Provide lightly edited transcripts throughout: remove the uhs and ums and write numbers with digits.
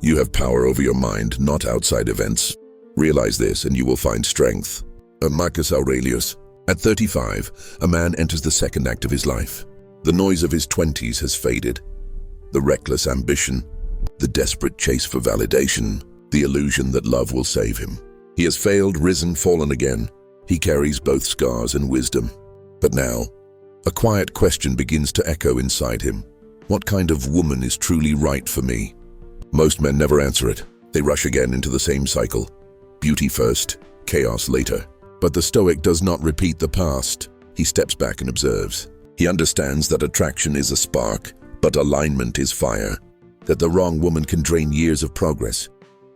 You have power over your mind, not outside events. Realize this and you will find strength. Marcus Aurelius. At 35, a man enters the second act of his life. The noise of his 20s has faded. The reckless ambition, the desperate chase for validation, the illusion that love will save him. He has failed, risen, fallen again. He carries both scars and wisdom. But now, a quiet question begins to echo inside him. What kind of woman is truly right for me? Most men never answer it. They rush again into the same cycle. Beauty first, chaos later. But the Stoic does not repeat the past. He steps back and observes. He understands that attraction is a spark, but alignment is fire. That the wrong woman can drain years of progress,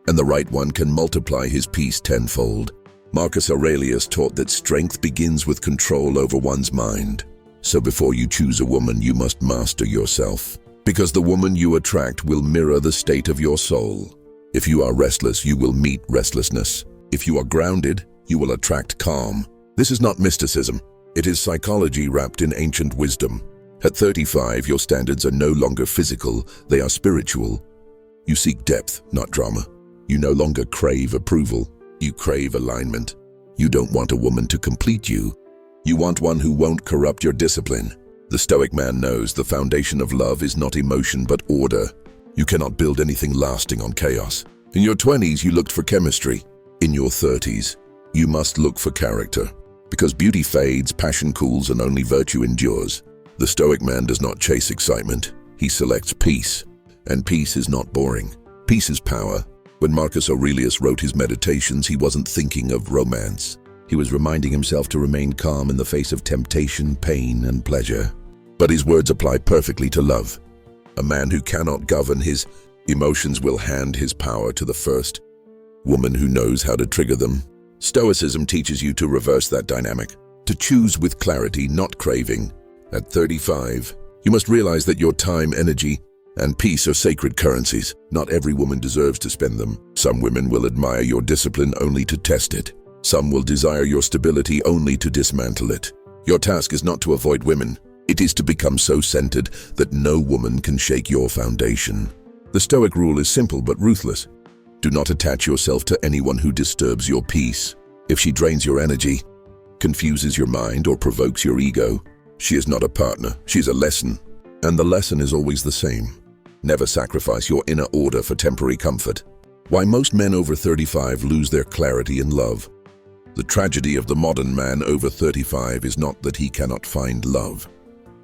and the right one can multiply his peace tenfold. Marcus Aurelius taught that strength begins with control over one's mind. So before you choose a woman, you must master yourself. Because the woman you attract will mirror the state of your soul. If you are restless, you will meet restlessness. If you are grounded, you will attract calm. This is not mysticism. It is psychology wrapped in ancient wisdom. At 35, your standards are no longer physical, they are spiritual. You seek depth, not drama. You no longer crave approval. You crave alignment. You don't want a woman to complete you. You want one who won't corrupt your discipline. The Stoic man knows the foundation of love is not emotion but order. You cannot build anything lasting on chaos. In your 20s, you looked for chemistry. In your 30s, you must look for character. Because beauty fades, passion cools, and only virtue endures. The Stoic man does not chase excitement. He selects peace. And peace is not boring. Peace is power. When Marcus Aurelius wrote his Meditations, he wasn't thinking of romance. He was reminding himself to remain calm in the face of temptation, pain, and pleasure. But his words apply perfectly to love. A man who cannot govern his emotions will hand his power to the first woman who knows how to trigger them. Stoicism teaches you to reverse that dynamic, to choose with clarity, not craving. At 35, you must realize that your time, energy, and peace are sacred currencies. Not every woman deserves to spend them. Some women will admire your discipline only to test it. Some will desire your stability only to dismantle it. Your task is not to avoid women. It is to become so centered that no woman can shake your foundation. The Stoic rule is simple but ruthless. Do not attach yourself to anyone who disturbs your peace. If she drains your energy, confuses your mind, or provokes your ego, she is not a partner, she is a lesson. And the lesson is always the same. Never sacrifice your inner order for temporary comfort. Why most men over 35 lose their clarity in love. The tragedy of the modern man over 35 is not that he cannot find love.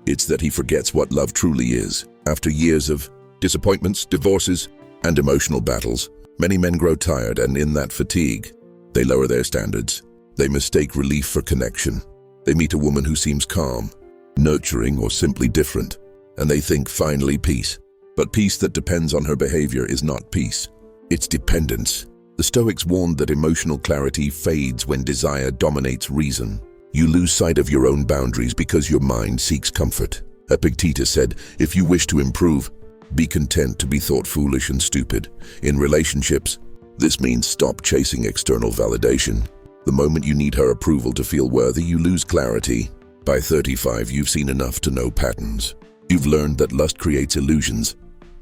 It's that he forgets what love truly is. After years of disappointments, divorces, and emotional battles, many men grow tired, and in that fatigue, they lower their standards. They mistake relief for connection. They meet a woman who seems calm, nurturing, or simply different, and they think finally peace. But peace that depends on her behavior is not peace. It's dependence. The Stoics warned that emotional clarity fades when desire dominates reason. You lose sight of your own boundaries because your mind seeks comfort. Epictetus said, if you wish to improve, be content to be thought foolish and stupid. In relationships, this means stop chasing external validation. The moment you need her approval to feel worthy, you lose clarity. By 35, you've seen enough to know patterns. You've learned that lust creates illusions.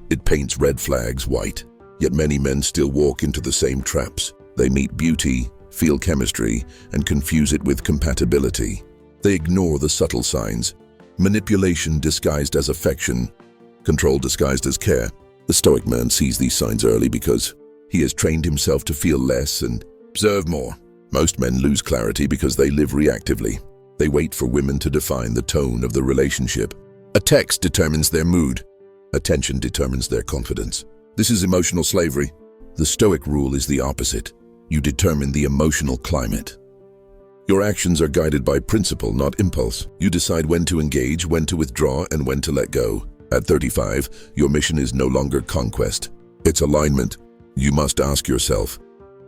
It paints red flags white. Yet many men still walk into the same traps. They meet beauty, feel chemistry, and confuse it with compatibility. They ignore the subtle signs. Manipulation disguised as affection, control disguised as care. The Stoic man sees these signs early because he has trained himself to feel less and observe more. Most men lose clarity because they live reactively. They wait for women to define the tone of the relationship. A text determines their mood. Attention determines their confidence. This is emotional slavery. The Stoic rule is the opposite. You determine the emotional climate. Your actions are guided by principle, not impulse. You decide when to engage, when to withdraw, and when to let go. At 35, your mission is no longer conquest. It's alignment. You must ask yourself,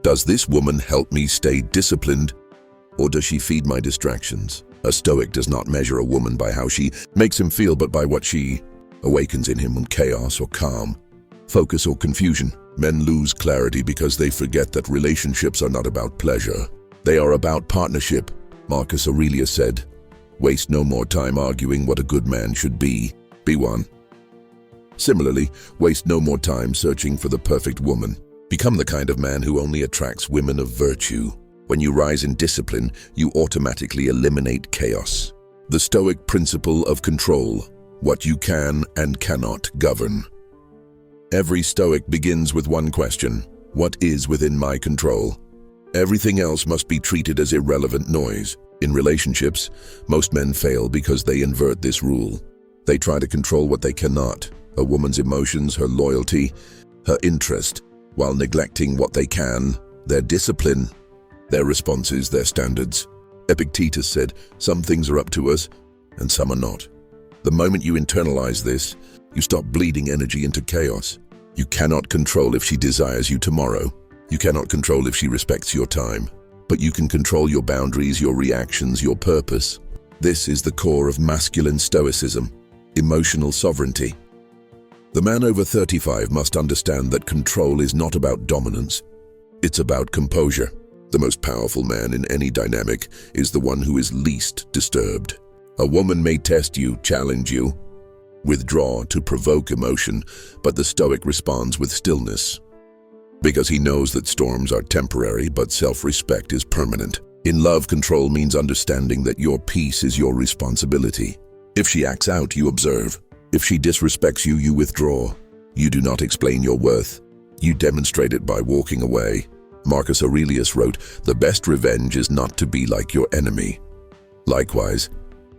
does this woman help me stay disciplined, or does she feed my distractions? A Stoic does not measure a woman by how she makes him feel, but by what she awakens in him when chaos or calm, focus or confusion. Men lose clarity because they forget that relationships are not about pleasure. They are about partnership. Marcus Aurelius said, waste no more time arguing what a good man should be. Be one. Similarly, waste no more time searching for the perfect woman. Become the kind of man who only attracts women of virtue. When you rise in discipline, you automatically eliminate chaos. The Stoic principle of control: what you can and cannot govern. Every Stoic begins with one question: what is within my control? Everything else must be treated as irrelevant noise. In relationships, most men fail because they invert this rule. They try to control what they cannot: a woman's emotions, her loyalty, her interest, while neglecting what they can: their discipline, their responses, their standards. Epictetus said, "Some things are up to us, and some are not." The moment you internalize this, you stop bleeding energy into chaos. You cannot control if she desires you tomorrow. You cannot control if she respects your time. But you can control your boundaries, your reactions, your purpose. This is the core of masculine stoicism: emotional sovereignty. The man over 35 must understand that control is not about dominance. It's about composure. The most powerful man in any dynamic is the one who is least disturbed. A woman may test you, challenge you, withdraw to provoke emotion, but the Stoic responds with stillness, because he knows that storms are temporary, but self-respect is permanent. In love, control means understanding that your peace is your responsibility. If she acts out, you observe. If she disrespects you, you withdraw. You do not explain your worth. You demonstrate it by walking away. Marcus Aurelius wrote, "The best revenge is not to be like your enemy." Likewise,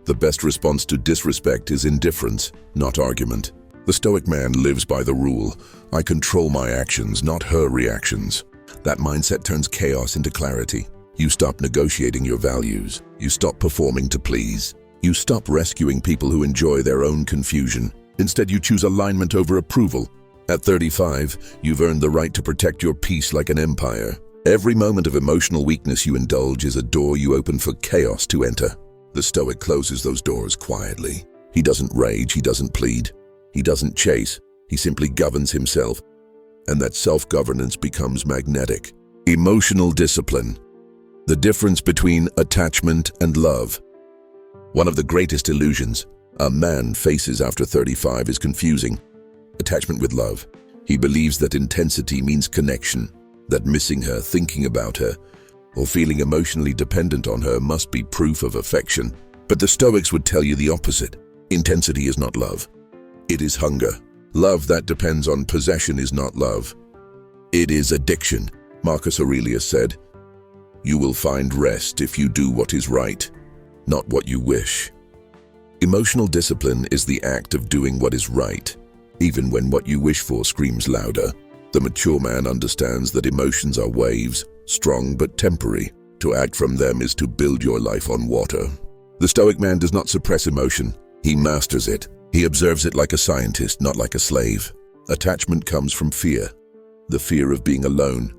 the best response to disrespect is indifference, not argument. The Stoic man lives by the rule: I control my actions, not her reactions. That mindset turns chaos into clarity. You stop negotiating your values. You stop performing to please. You stop rescuing people who enjoy their own confusion. Instead, you choose alignment over approval. At 35, you've earned the right to protect your peace like an empire. Every moment of emotional weakness you indulge is a door you open for chaos to enter. The Stoic closes those doors quietly. He doesn't rage, he doesn't plead, he doesn't chase, he simply governs himself. And that self-governance becomes magnetic. Emotional discipline. The difference between attachment and love. One of the greatest illusions a man faces after 35 is confusing attachment with love. He believes that intensity means connection, that missing her, thinking about her, or feeling emotionally dependent on her must be proof of affection. But the Stoics would tell you the opposite. Intensity is not love. It is hunger. Love that depends on possession is not love. It is addiction. Marcus Aurelius said, "You will find rest if you do what is right, not what you wish." Emotional discipline is the act of doing what is right, even when what you wish for screams louder. The mature man understands that emotions are waves, strong but temporary. To act from them is to build your life on water. The Stoic man does not suppress emotion. He masters it. He observes it like a scientist, not like a slave. Attachment comes from fear. The fear of being alone.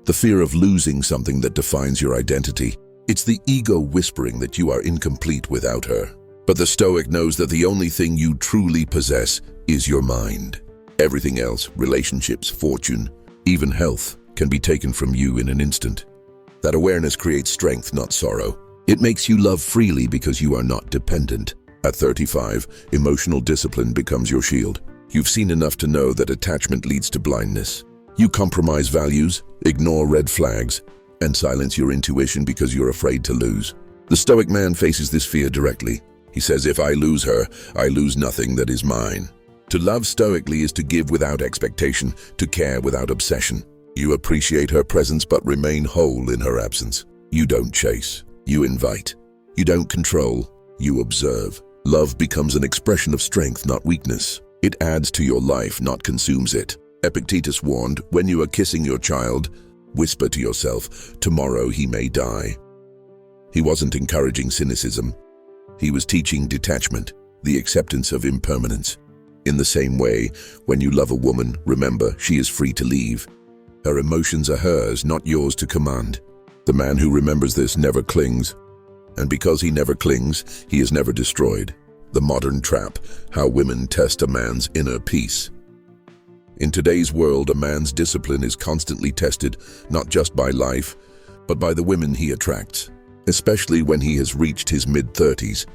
The fear of losing something that defines your identity. It's the ego whispering that you are incomplete without her. But the Stoic knows that the only thing you truly possess is your mind. Everything else, relationships, fortune, even health, can be taken from you in an instant. That awareness creates strength, not sorrow. It makes you love freely because you are not dependent. At 35, emotional discipline becomes your shield. You've seen enough to know that attachment leads to blindness. You compromise values, ignore red flags, and silence your intuition because you're afraid to lose. The Stoic man faces this fear directly. He says, if I lose her, I lose nothing that is mine. To love stoically is to give without expectation, to care without obsession. You appreciate her presence but remain whole in her absence. You don't chase, you invite. You don't control, you observe. Love becomes an expression of strength, not weakness. It adds to your life, not consumes it. Epictetus warned, when you are kissing your child, whisper to yourself, tomorrow he may die. He wasn't encouraging cynicism. He was teaching detachment, the acceptance of impermanence. In the same way, when you love a woman, remember, she is free to leave. Her emotions are hers, not yours to command. The man who remembers this never clings. And because he never clings, he is never destroyed. The modern trap, how women test a man's inner peace. In today's world, a man's discipline is constantly tested, not just by life, but by the women he attracts. Especially when he has reached his mid-30s,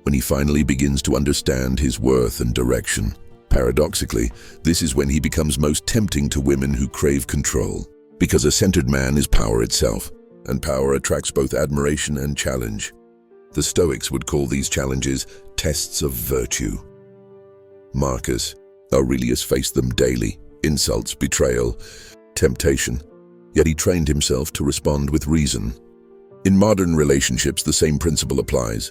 when he finally begins to understand his worth and direction. Paradoxically, this is when he becomes most tempting to women who crave control, because a centered man is power itself, and power attracts both admiration and challenge. The Stoics would call these challenges tests of virtue. Marcus Aurelius faced them daily: insults, betrayal, temptation. Yet he trained himself to respond with reason. In modern relationships, the same principle applies.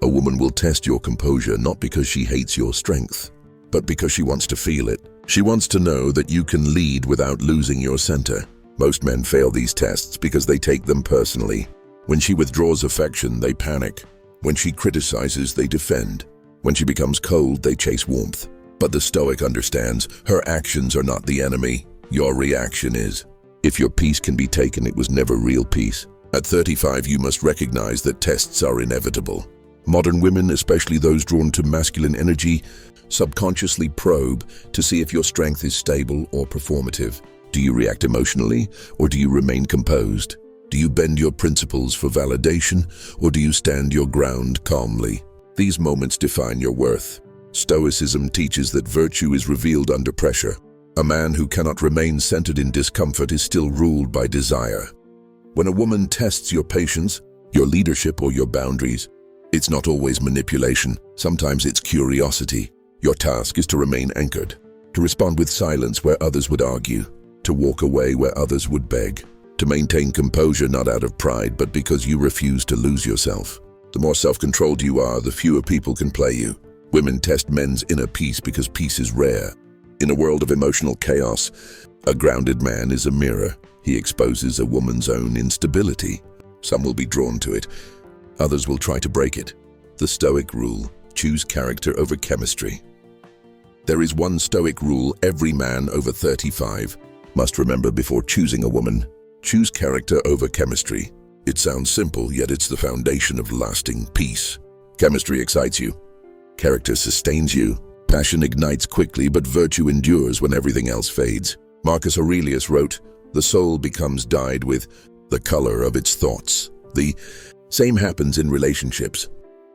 A woman will test your composure not because she hates your strength, but because she wants to feel it. She wants to know that you can lead without losing your center. Most men fail these tests because they take them personally. When she withdraws affection, they panic. When she criticizes, they defend. When she becomes cold, they chase warmth. But the Stoic understands her actions are not the enemy. Your reaction is. If your peace can be taken, it was never real peace. At 35, you must recognize that tests are inevitable. Modern women, especially those drawn to masculine energy, subconsciously probe to see if your strength is stable or performative. Do you react emotionally, or do you remain composed? Do you bend your principles for validation, or do you stand your ground calmly? These moments define your worth. Stoicism teaches that virtue is revealed under pressure. A man who cannot remain centered in discomfort is still ruled by desire. When a woman tests your patience, your leadership, or your boundaries, it's not always manipulation. Sometimes it's curiosity. Your task is to remain anchored, to respond with silence where others would argue, to walk away where others would beg, to maintain composure not out of pride but because you refuse to lose yourself. The more self-controlled you are, the fewer people can play you. Women test men's inner peace because peace is rare. In a world of emotional chaos, a grounded man is a mirror. He exposes a woman's own instability. Some will be drawn to it. Others will try to break it. The Stoic rule: choose character over chemistry. There is one Stoic rule every man over 35 must remember before choosing a woman: choose character over chemistry. It sounds simple, yet it's the foundation of lasting peace. Chemistry excites you. Character sustains you. Passion ignites quickly, but virtue endures when everything else fades. Marcus Aurelius wrote, "The soul becomes dyed with the color of its thoughts." The same happens in relationships.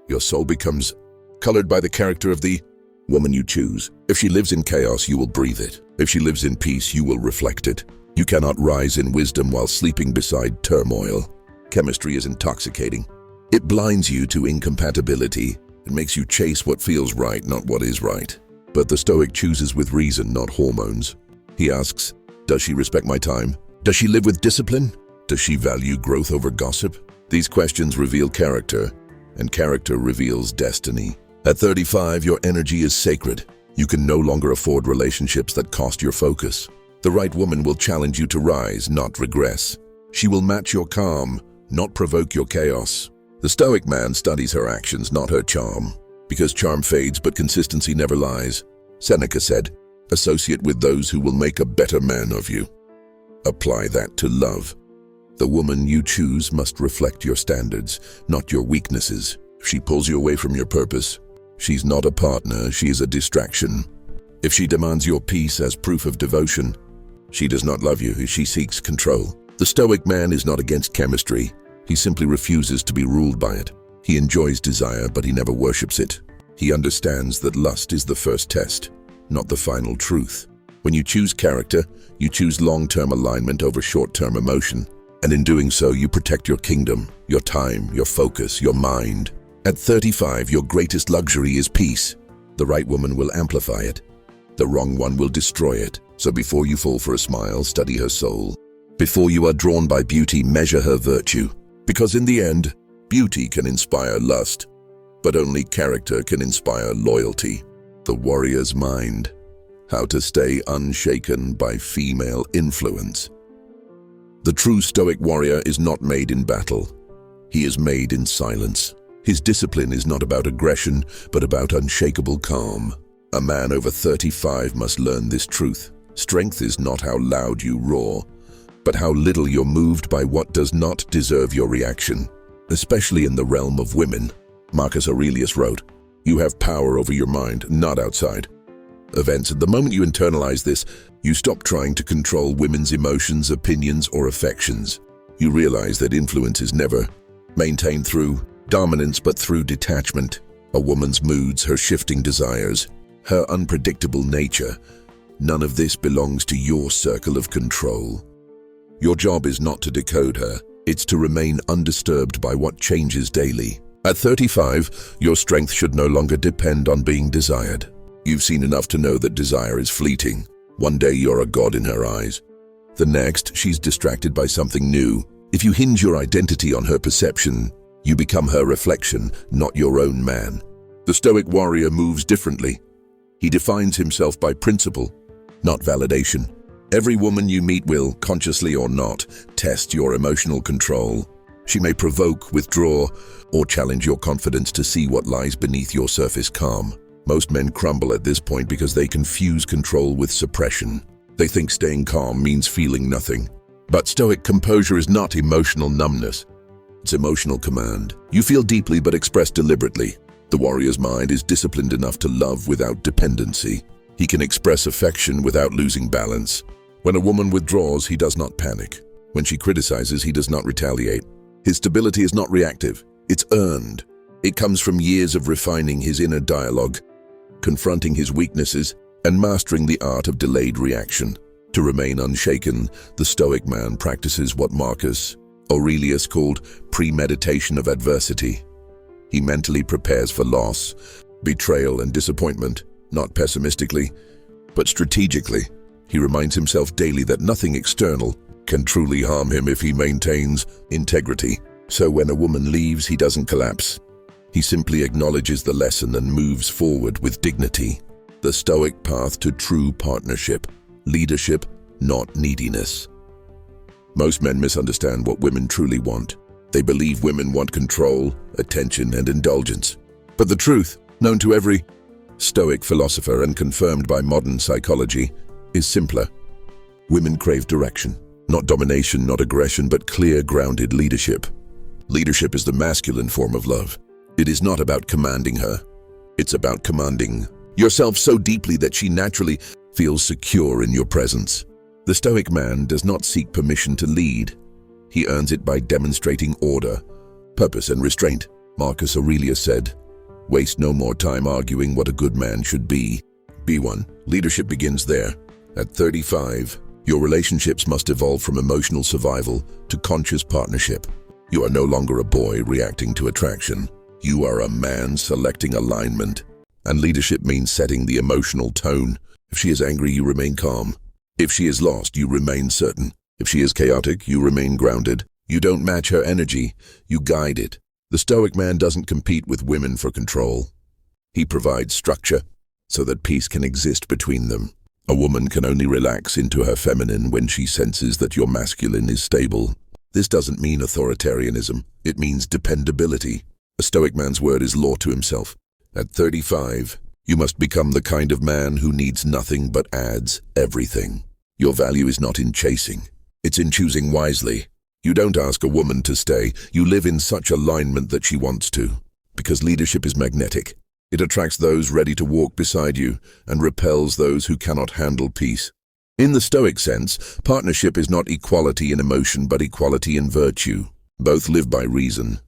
Your soul becomes colored by the character of the woman you choose. If she lives in chaos, you will breathe it. If she lives in peace, you will reflect it. You cannot rise in wisdom while sleeping beside turmoil. Chemistry is intoxicating. It blinds you to incompatibility. It makes you chase what feels right, not what is right. But the Stoic chooses with reason, not hormones. He asks, does she respect my time? Does she live with discipline? Does she value growth over gossip? These questions reveal character, and character reveals destiny. At 35, your energy is sacred. You can no longer afford relationships that cost your focus. The right woman will challenge you to rise, not regress. She will match your calm, not provoke your chaos. The Stoic man studies her actions, not her charm, because charm fades but consistency never lies. Seneca said, "Associate with those who will make a better man of you." Apply that to love. The woman you choose must reflect your standards, not your weaknesses. If she pulls you away from your purpose, she's not a partner, she is a distraction. If she demands your peace as proof of devotion, she does not love you, she seeks control. The Stoic man is not against chemistry. He simply refuses to be ruled by it. He enjoys desire, but he never worships it. He understands that lust is the first test, not the final truth. When you choose character, you choose long-term alignment over short-term emotion. And in doing so, you protect your kingdom, your time, your focus, your mind. At 35, your greatest luxury is peace. The right woman will amplify it. The wrong one will destroy it. So before you fall for a smile, study her soul. Before you are drawn by beauty, measure her virtue. Because in the end, beauty can inspire lust, but only character can inspire loyalty. The warrior's mind. How to stay unshaken by female influence. The true Stoic warrior is not made in battle. He is made in silence. His discipline is not about aggression, but about unshakable calm. A man over 35 must learn this truth. Strength is not how loud you roar, but how little you're moved by what does not deserve your reaction, especially in the realm of women. Marcus Aurelius wrote, "You have power over your mind, not outside events." The moment you internalize this, you stop trying to control women's emotions, opinions, or affections. You realize that influence is never maintained through dominance, but through detachment. A woman's moods, her shifting desires, her unpredictable nature. None of this belongs to your circle of control. Your job is not to decode her, it's to remain undisturbed by what changes daily. At 35, your strength should no longer depend on being desired. You've seen enough to know that desire is fleeting. One day you're a god in her eyes. The next, she's distracted by something new. If you hinge your identity on her perception, you become her reflection, not your own man. The Stoic warrior moves differently. He defines himself by principle, not validation. Every woman you meet will, consciously or not, test your emotional control. She may provoke, withdraw, or challenge your confidence to see what lies beneath your surface calm. Most men crumble at this point because they confuse control with suppression. They think staying calm means feeling nothing. But Stoic composure is not emotional numbness. It's emotional command. You feel deeply but express deliberately. The warrior's mind is disciplined enough to love without dependency. He can express affection without losing balance. When a woman withdraws, he does not panic. When she criticizes, he does not retaliate. His stability is not reactive. It's earned. It comes from years of refining his inner dialogue, confronting his weaknesses, and mastering the art of delayed reaction. To remain unshaken, the Stoic man practices what Marcus Aurelius called premeditation of adversity. He mentally prepares for loss, betrayal, and disappointment, not pessimistically, but strategically. He reminds himself daily that nothing external can truly harm him if he maintains integrity. So when a woman leaves, he doesn't collapse. He simply acknowledges the lesson and moves forward with dignity. The Stoic path to true partnership, leadership, not neediness. Most men misunderstand what women truly want. They believe women want control, attention, and indulgence. But the truth, known to every Stoic philosopher and confirmed by modern psychology, is simpler. Women crave direction, not domination, not aggression, but clear, grounded leadership. Leadership is the masculine form of love. It is not about commanding her. It's about commanding yourself so deeply that she naturally feels secure in your presence. The Stoic man does not seek permission to lead. He earns it by demonstrating order, purpose, and restraint. Marcus Aurelius said, "Waste no more time arguing what a good man should be. Be one." Leadership begins there. At 35, your relationships must evolve from emotional survival to conscious partnership. You are no longer a boy reacting to attraction. You are a man selecting alignment. And leadership means setting the emotional tone. If she is angry, you remain calm. If she is lost, you remain certain. If she is chaotic, you remain grounded. You don't match her energy, you guide it. The Stoic man doesn't compete with women for control. He provides structure so that peace can exist between them. A woman can only relax into her feminine when she senses that your masculine is stable. This doesn't mean authoritarianism, it means dependability. A Stoic man's word is law to himself. At 35, you must become the kind of man who needs nothing but adds everything. Your value is not in chasing, it's in choosing wisely. You don't ask a woman to stay, you live in such alignment that she wants to. Because leadership is magnetic. It attracts those ready to walk beside you and repels those who cannot handle peace. In the Stoic sense, partnership is not equality in emotion but equality in virtue. Both live by reason.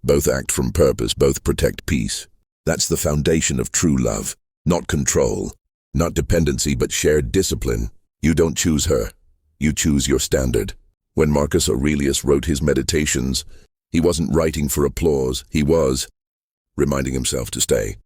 Both act from purpose, both protect peace. That's the foundation of true love. Not control, not dependency, but shared discipline. You don't choose her, you choose your standard. When Marcus Aurelius wrote his Meditations, he wasn't writing for applause, he was reminding himself to stay.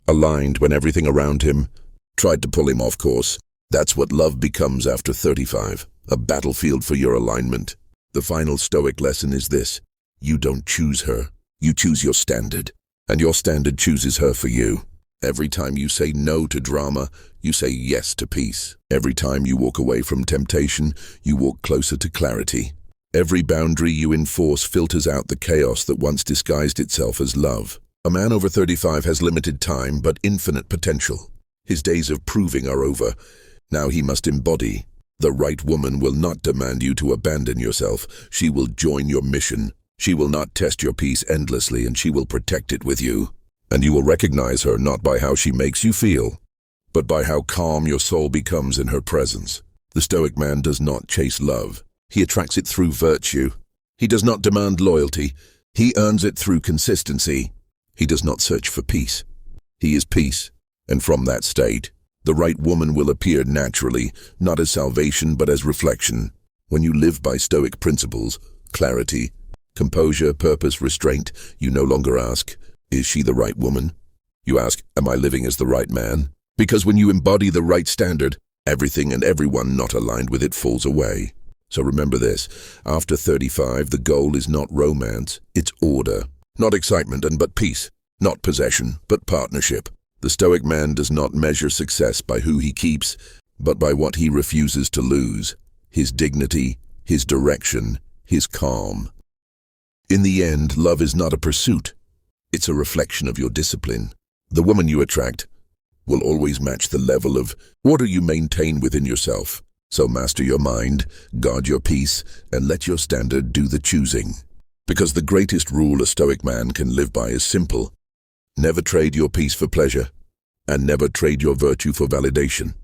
Aligned when everything around him tried to pull him off course. That's what love becomes after 35, a battlefield for your alignment. The final Stoic lesson is this: you don't choose her, you choose your standard, and your standard chooses her for you. Every time you say no to drama, you say yes to peace. Every time you walk away from temptation, you walk closer to clarity. Every boundary you enforce filters out the chaos that once disguised itself as love. A man over 35 has limited time but infinite potential. His days of proving are over. Now he must embody. The right woman will not demand you to abandon yourself. She will join your mission. She will not test your peace endlessly, and she will protect it with you. And you will recognize her not by how she makes you feel, but by how calm your soul becomes in her presence. The Stoic man does not chase love. He attracts it through virtue. He does not demand loyalty. He earns it through consistency. He does not search for peace. He is peace, And from that state, the right woman will appear naturally, not as salvation but as reflection. When you live by Stoic principles, clarity, composure, purpose, restraint, you no longer ask, is she the right woman? You ask, am I living as the right man? Because when you embody the right standard, everything and everyone not aligned with it falls away. So remember this, after 35, the goal is not romance, it's order. Not excitement but peace. Not possession, but partnership. The Stoic man does not measure success by who he keeps, but by what he refuses to lose. His dignity, his direction, his calm. In the end, love is not a pursuit. It's a reflection of your discipline. The woman you attract will always match the level of order you maintain within yourself. So master your mind, guard your peace, and let your standard do the choosing. Because the greatest rule a Stoic man can live by is simple. Never trade your peace for pleasure, and never trade your virtue for validation.